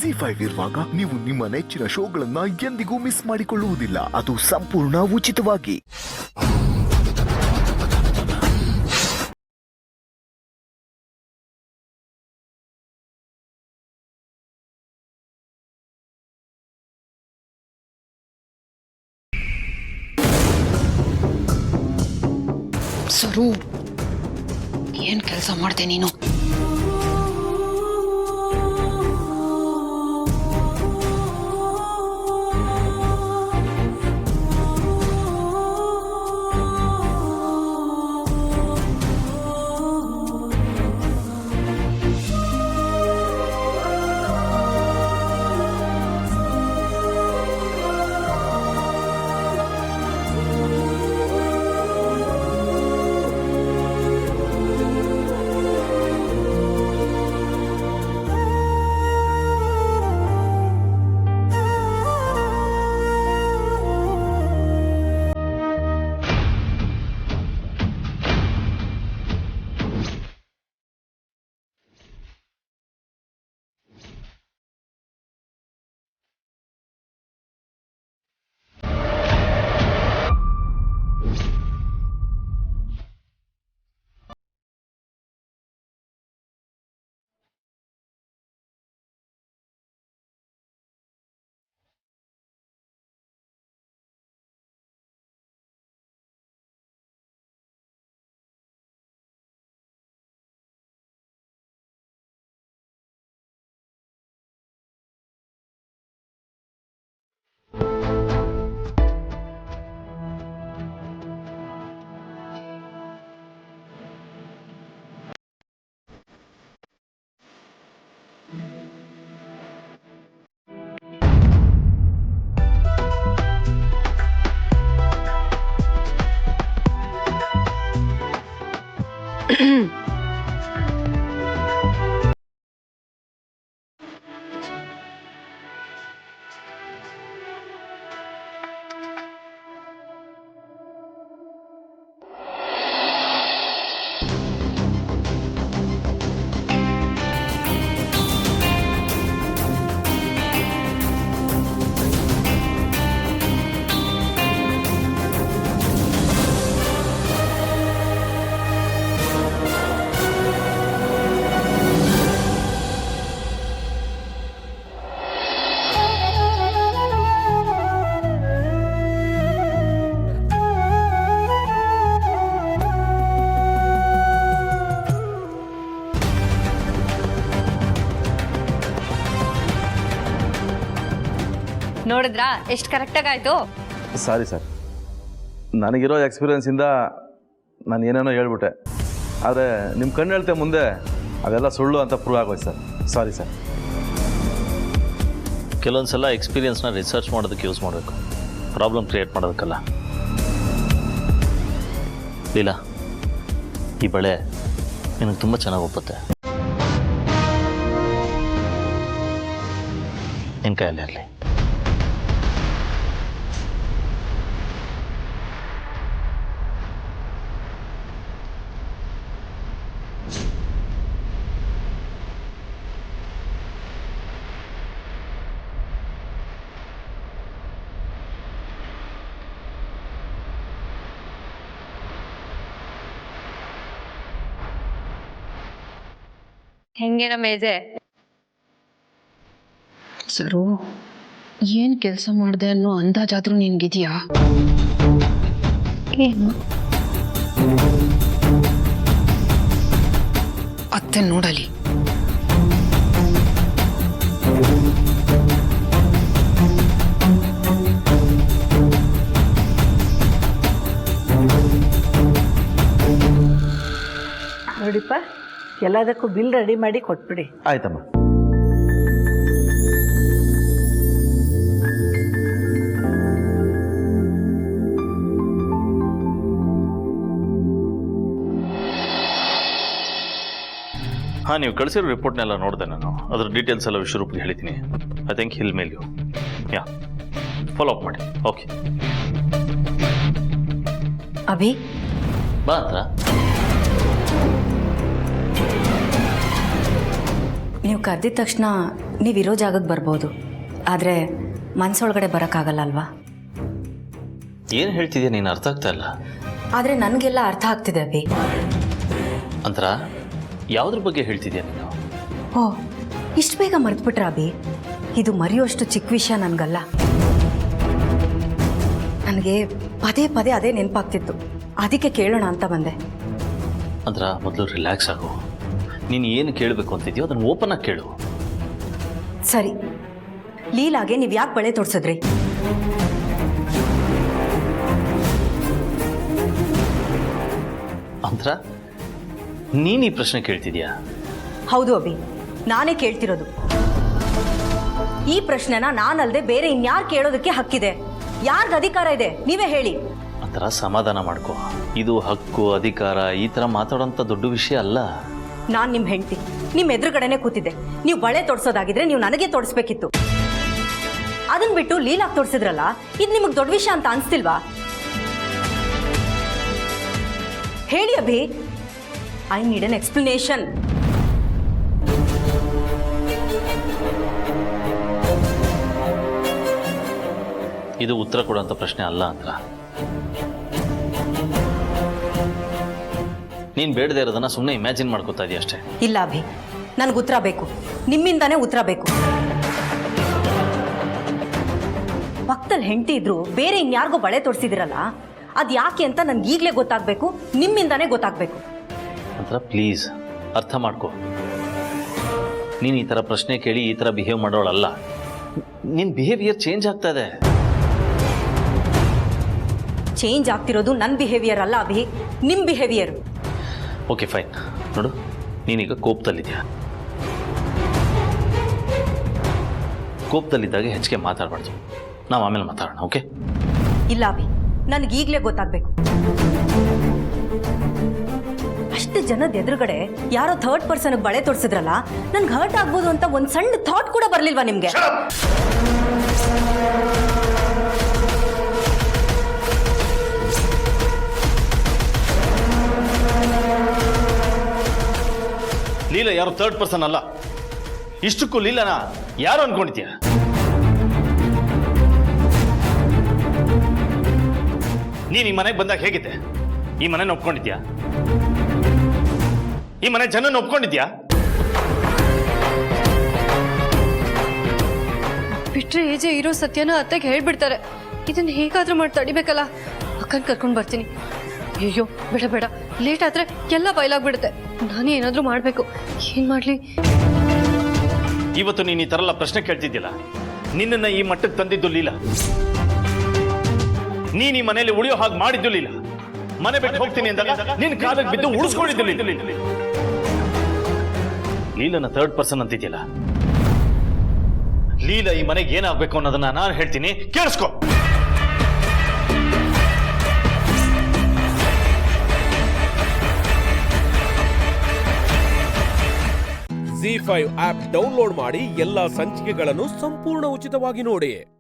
ZEE5 ಇರುವಾಗ ನೀವು ನಿಮ್ಮ ನೆಚ್ಚಿನ ಶೋಗಳನ್ನ ಎಂದಿಗೂ ಮಿಸ್ ಮಾಡಿಕೊಳ್ಳುವುದಿಲ್ಲ. ಅದು ಸಂಪೂರ್ಣ ಉಚಿತವಾಗಿ. ಸರು, ಏನ್ ಕೆಲಸ ಮಾಡ್ದೆ ನೀನು? ನೋಡಿದ್ರಾ ಎಷ್ಟು ಕರೆಕ್ಟಾಗಿ ಆಯ್ತು? ಸಾರಿ ಸರ್, ನನಗಿರೋ ಎಕ್ಸ್ಪೀರಿಯನ್ಸಿಂದ ನಾನು ಏನೇನೋ ಹೇಳ್ಬಿಟ್ಟೆ. ಆದರೆ ನಿಮ್ಮ ಕಣ್ಣು ಹೇಳ್ತೆ ಮುಂದೆ ಅದೆಲ್ಲ ಸುಳ್ಳು ಅಂತ ಪ್ರೂವ್ ಆಗೋಯ್ತು ಸರ್. Sorry sir. ಕೆಲವೊಂದು ಸಲ ಎಕ್ಸ್ಪೀರಿಯನ್ಸ್ನ ರಿಸರ್ಚ್ ಮಾಡೋದಕ್ಕೆ ಯೂಸ್ ಮಾಡಬೇಕು, ಪ್ರಾಬ್ಲಮ್ ಕ್ರಿಯೇಟ್ ಮಾಡೋದಕ್ಕಲ್ಲ. ಲೀಲಾ, ಈ ಬಳೆ ನಿನಗೆ ತುಂಬ ಚೆನ್ನಾಗಿ ಒಪ್ಪುತ್ತೆ. ನಿನ್ನ ಕೈಯಲ್ಲಿ ಇರಲಿ. ಹೆಂಗೆ ನಮ್ಮ ಏಜೆ? ಸರು, ಏನ್ ಕೆಲಸ ಮಾಡ್ದೆ ಅನ್ನೋ ಅಂದಾಜಾದ್ರೂ ನಿನ್ಗಿದ್ಯಾ? ಏನು? ಅತ್ತೆ ನೋಡಲಿ. ನೋಡಿಪ್ಪ, ಎಲ್ಲದಕ್ಕೂ ಬಿಲ್ ರೆಡಿ ಮಾಡಿ ಕೊಟ್ಬಿಡಿ. ಆಯ್ತಮ್ಮ. ಹಾಂ, ನೀವು ಕಳಿಸಿರೋ ರಿಪೋರ್ಟ್ನೆಲ್ಲ ನೋಡಿದೆ ನಾನು. ಅದ್ರ ಡೀಟೇಲ್ಸ್ ಎಲ್ಲ ವಿಶ್ವರೂಪ್ಗೆ ಹೇಳ್ತೀನಿ. I think he'll mail you. Yeah, follow up ಮಾಡಿ. ಓಕೆ, ಅಭಿ ಬಾ ಹತ್ರ. ನೀವು ಕರೆದಿದ ತಕ್ಷಣ ನೀವಿರೋ ಜಾಗಕ್ಕೆ ಬರ್ಬೋದು, ಆದರೆ ಮನಸ್ಸೊಳಗಡೆ ಬರೋಕ್ಕಾಗಲ್ಲ ಅಲ್ವಾ? ಏನು ಹೇಳ್ತಿದ್ಯಾ ನೀನು? ಅರ್ಥ ಆಗ್ತಾ ಇಲ್ಲ. ಆದರೆ ನನಗೆಲ್ಲ ಅರ್ಥ ಆಗ್ತಿದೆ ಅಭಿ. ಅಂತರ ಯಾವುದ್ರ ಬಗ್ಗೆ ಹೇಳ್ತಿದ್ಯಾ ನೀನು? ಓ, ಇಷ್ಟು ಬೇಗ ಮರೆತುಬಿಟ್ರ ಅಭಿ? ಇದು ಮರೆಯುವಷ್ಟು ಚಿಕ್ಕ ವಿಷಯ ನನಗಲ್ಲ. ನನಗೆ ಪದೇ ಪದೇ ಅದೇ ನೆನಪಾಗ್ತಿತ್ತು, ಅದಕ್ಕೆ ಕೇಳೋಣ ಅಂತ ಬಂದೆ. ಅಂತರ ಮೊದಲು ರಿಲ್ಯಾಕ್ಸ್ ಆಗು. ನೀನು ಏನು ಕೇಳಬೇಕು ಅಂತಿದ್ಯೋ ಅದನ್ನು ಓಪನ್ ಆಗಿ ಕೇಳು. ಸರಿ, ಲೀಲಾಗೆ ನೀವು ಯಾಕೆ ಬಳೆ ತೋರಿಸಿದ್ರಿ? ಅಂತರ ನೀನು ಈ ಪ್ರಶ್ನೆ ಕೇಳ್ತಿದ್ಯಾ? ಹೌದು ಅಭಿ, ನಾನೇ ಕೇಳ್ತಿರೋದು. ಈ ಪ್ರಶ್ನೆನ ನಾನಲ್ಲದೆ ಬೇರೆ ಇನ್ಯಾರು ಕೇಳೋದಕ್ಕೆ ಹಕ್ಕಿದೆ? ಯಾರ್ದು ಅಧಿಕಾರ ಇದೆ? ನೀವೇ ಹೇಳಿ. ಅಂತರ ಸಮಾಧಾನ ಮಾಡ್ಕೋ. ಇದು ಹಕ್ಕು ಅಧಿಕಾರ ಈ ಥರ ಮಾತಾಡೋಂಥ ದೊಡ್ಡ ವಿಷಯ ಅಲ್ಲ. ನಾನು ನಿಮ್ಮ ಹೆಂಡತಿ, ನಿಮ್ಮ ಎದುರುಗಡೆನೆ ಕೂತಿದ್ದೆ. ನೀವು ಬಳೆ ತೊಡ್ಸೋದಾಗಿದ್ರೆ ನೀವು ನನಗೆ ತೊಡಿಸ್ಬೇಕಿತ್ತು. ಅದನ್ನ ಬಿಟ್ಟು ಲೀಲಾಗ್ ತೋರಿಸಿದ್ರಲ್ಲ, ಇದು ನಿಮಗೆ ದೊಡ್ಡ ವಿಷಯ ಅಂತ ಅನ್ಸ್ತಿಲ್ವಾ? ಹೇಳಿ Abhi, I need an explanation. ಇದು ಉತ್ತರ ಕೊಡುವಂಥ ಪ್ರಶ್ನೆ ಅಲ್ಲ ಅಂತರ. ನೀನು ಬೇಡದೇ ಇರೋದನ್ನ ಸುಮ್ಮನೆ ಇಮ್ಯಾಜಿನ್ ಮಾಡ್ಕೋತಾ ಇದೀಯ ಅಷ್ಟೇ. ಇಲ್ಲ ಅಭಿ, ನನಗೆ ಉತ್ತರ ಬೇಕು. ನಿಮ್ಮಿಂದಾನೇ ಉತ್ತರ ಬೇಕು. ಪಕ್ಕದಲ್ಲಿ ಹೆಂಡತಿ ಇದ್ರು ಬೇರೆ ಇನ್ಯಾರಿಗೋ ಬಳೆ ತೋರಿಸಿದಿರಲ್ಲ, ಅದು ಯಾಕೆ ಅಂತ ನನ್ಗೆ ಈಗಲೇ ಗೊತ್ತಾಗಬೇಕು. ನಿಮ್ಮಿಂದಾನೇ ಗೊತ್ತಾಗಬೇಕು. ಅಂತರ ಪ್ಲೀಸ್ ಅರ್ಥ ಮಾಡ್ಕೋ. ನೀನು ಈ ಥರ ಪ್ರಶ್ನೆ ಕೇಳಿ ಈ ಥರ ಬಿಹೇವ್ ಮಾಡೋಳಲ್ಲ. ನಿನ್ನ ಬಿಹೇವಿಯರ್ ಚೇಂಜ್ ಆಗ್ತಾ ಇದೆ. ಚೇಂಜ್ ಆಗ್ತಿರೋದು ನನ್ನ ಬಿಹೇವಿಯರ್ ಅಲ್ಲ ಅಭಿ, ನಿಮ್ಮ ಬಿಹೇವಿಯರ್. Okay fine. ನೋಡು, ನೀನೀಗ ಕೋಪದಲ್ಲಿದ್ಯಾ. ಕೋಪದಲ್ಲಿದ್ದಾಗ ಹೆಚ್ಚಿಗೆ ಮಾತಾಡಬಾರ್ದು. ನಾವು ಆಮೇಲೆ ಮಾತಾಡೋಣ, ಓಕೆ? ಇಲ್ಲ ಅಭಿ, ನನಗೆ ಈಗಲೇ ಗೊತ್ತಾಗಬೇಕು. ಅಷ್ಟು ಜನದ ಎದುರುಗಡೆ ಯಾರೋ ಥರ್ಡ್ ಪರ್ಸನ್ ಬಳೆ ತೋರಿಸಿದ್ರಲ್ಲ, ನನ್ಗೆ ಹರ್ಟ್ ಆಗ್ಬೋದು ಅಂತ ಒಂದು ಸಣ್ಣ ಥಾಟ್ ಕೂಡ ಬರಲಿಲ್ವಾ ನಿಮಗೆ? ಲೀಲಾ ಯಾರು ಥರ್ಡ್ ಪರ್ಸನ್ ಅಲ್ಲ. ಇಷ್ಟಕ್ಕೂ ಲೀಲಾನ ಯಾರು ಅನ್ಕೊಂಡಿದ್ಯಾ? ನೀನು ಈ ಮನೆಗೆ ಬಂದಾಗ ಹೇಗಿದ್ದೆ? ಈ ಮನೆನ ಒಪ್ಕೊಂಡಿದ್ಯಾ? ಈ ಮನೆ ಜನನ ಒಪ್ಕೊಂಡಿದ್ಯಾ? ಬಿಟ್ರೆ ಏಜೆ ಇರೋ ಸತ್ಯನ ಅತ್ತೆಗೆ ಹೇಳ್ಬಿಡ್ತಾರೆ. ಇದನ್ನ ಹೇಗಾದ್ರೂ ಮಾಡಿ ತಡಿಬೇಕಲ್ಲ. ಅಕ್ಕನ್ ಕರ್ಕೊಂಡು ಬರ್ತೀನಿ. ಅಯ್ಯೋ ಬೇಡ ಬೇಡ, ಲೇಟ್ ಆದ್ರೆ ಎಲ್ಲ ಬಯಲಾಗ್ಬಿಡುತ್ತೆ. ನಾನೇ ಏನಾದ್ರೂ ಮಾಡ್ಬೇಕು. ಏನ್ ಮಾಡ್ಲಿ? ಇವತ್ತು ನೀನು ಈ ತರ ಎಲ್ಲ ಪ್ರಶ್ನೆ ಕೇಳ್ತಿದ್ದಿಲ್ಲ. ನಿನ್ನನ್ನ ಈ ಮಟ್ಟಕ್ಕೆ ತಂದಿದ್ದು ಲೀಲಾ. ನೀನ್ ಈ ಮನೆಯಲ್ಲಿ ಉಳಿಯೋ ಹಾಗೆ ಮಾಡಿದ್ದು ಲೀಲಾ. ಮನೆ ಬಿಟ್ಟು ಹೋಗ್ತೀನಿ ಅಂದಾಗ ನಿನ್ ಕಾಲಕ್ಕೆ ಬಿದ್ದು ಉಳಿಸ್ಕೊಂಡಿದ್ದು ಲೀಲಾ. ಲೀಲನ ಥರ್ಡ್ ಪರ್ಸನ್ ಅಂತಿದ್ಯಲ್ಲ. ಲೀಲಾ ಈ ಮನೆಗೆ ಏನಾಗಬೇಕು ಅನ್ನೋದನ್ನ ನಾನು ಹೇಳ್ತೀನಿ, ಕೇಳಿಸ್ಕೊ. ZEE5 ಆಪ್ ಡೌನ್ಲೋಡ್ ಮಾಡಿ ಎಲ್ಲಾ ಸಂಚಿಕೆಗಳನ್ನು ಸಂಪೂರ್ಣ ಉಚಿತವಾಗಿ ನೋಡಿ.